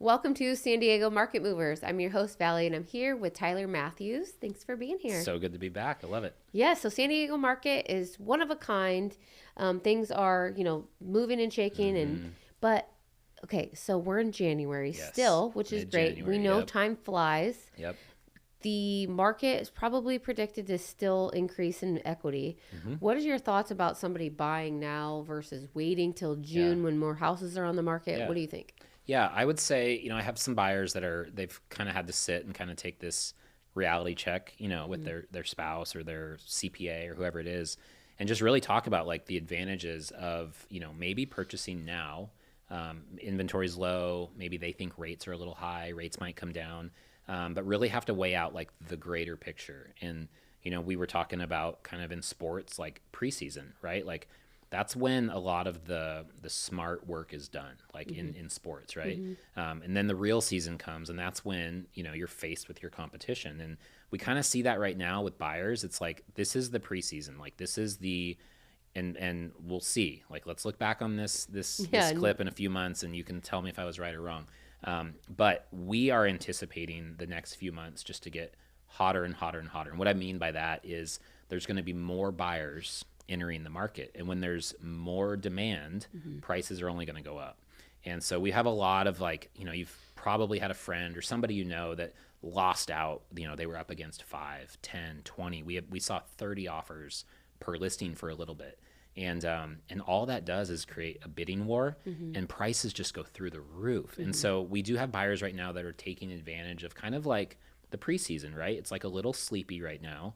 Welcome to San Diego Market Movers. I'm your host, Valley, and I'm here with Tyler Mathews. Thanks for being here. So good to be back. I love it. Yeah, so San Diego Market is one of a kind. Things are, moving and shaking, but okay, so we're in January Yes. still, which is great. We Mid-January, know yep. time flies. Yep. The market is probably predicted to still increase in equity. What are your thoughts about somebody buying now versus waiting till June when more houses are on the market? Yeah. What do you think? Yeah, I would say, I have some buyers they've kind of had to sit and kind of take this reality check, with their spouse or their CPA or whoever it is, and just really talk about like the advantages of, maybe purchasing now. Inventory's low. Maybe they think rates are a little high. Rates might come down. But really have to weigh out like the greater picture. And, we were talking about kind of in sports, like preseason, right? Like that's when a lot of the smart work is done, like in sports, right? And then the real season comes, and that's when, you're faced with your competition. And we kind of see that right now with buyers. It's like, this is the preseason. Like this is and we'll see. Like, let's look back on this clip in a few months, and you can tell me if I was right or wrong. But we are anticipating the next few months just to get hotter and hotter and hotter. And what I mean by that is there's going to be more buyers entering the market. And when there's more demand, prices are only going to go up. And so we have a lot of like, you've probably had a friend or somebody that lost out. They were up against 5, 10, 20. We saw 30 offers per listing for a little bit. And all that does is create a bidding war, and prices just go through the roof. And so we do have buyers right now that are taking advantage of kind of like the preseason, right? It's like a little sleepy right now.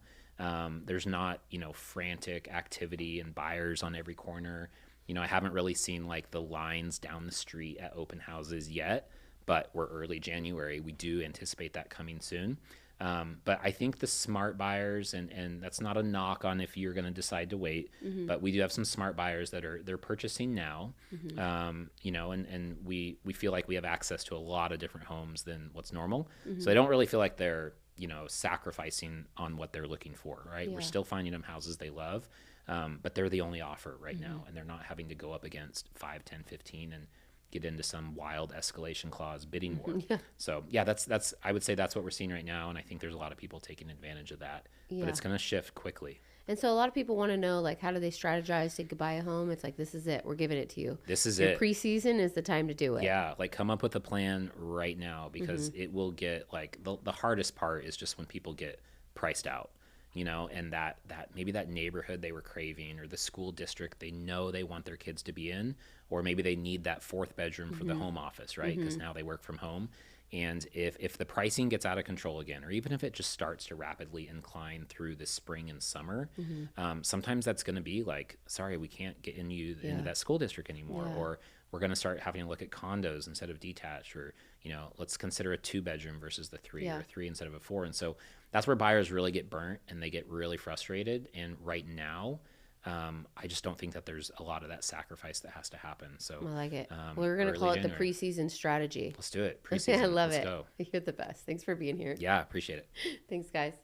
There's not, frantic activity and buyers on every corner. I haven't really seen like the lines down the street at open houses yet, but we're early January. We do anticipate that coming soon. But I think the smart buyers, and that's not a knock on if you're going to decide to wait, but we do have some smart buyers they're purchasing now, and we feel like we have access to a lot of different homes than what's normal. So I don't really feel like they're, sacrificing on what they're looking for, right? Yeah. We're still finding them houses they love, but they're the only offer right now, and they're not having to go up against 5, 10, 15 and get into some wild escalation clause bidding war. So yeah, that's I would say that's what we're seeing right now, and I think there's a lot of people taking advantage of that. But it's going to shift quickly. And so a lot of people want to know, like, how do they strategize to buy a home? It's like, this is it. We're giving it to you. This is Your it. preseason is the time to do it. Yeah, like come up with a plan right now, because it will get like the hardest part is just when people get priced out. And that maybe that neighborhood they were craving, or the school district they know they want their kids to be in, or maybe they need that 4th bedroom for the home office, right? Because now they work from home. And if the pricing gets out of control again, or even if it just starts to rapidly incline through the spring and summer, sometimes that's going to be like, sorry, we can't get into that school district anymore, or we're going to start having to look at condos instead of detached, or let's consider a 2-bedroom versus the 3, or 3 instead of a 4. And so that's where buyers really get burnt and they get really frustrated. And right now, I just don't think that there's a lot of that sacrifice that has to happen. So I like it. We're going to call it January. the preseason strategy. Let's do it. Preseason. I love Let's it. go. You're the best. Thanks for being here. Yeah, appreciate it. Thanks, guys.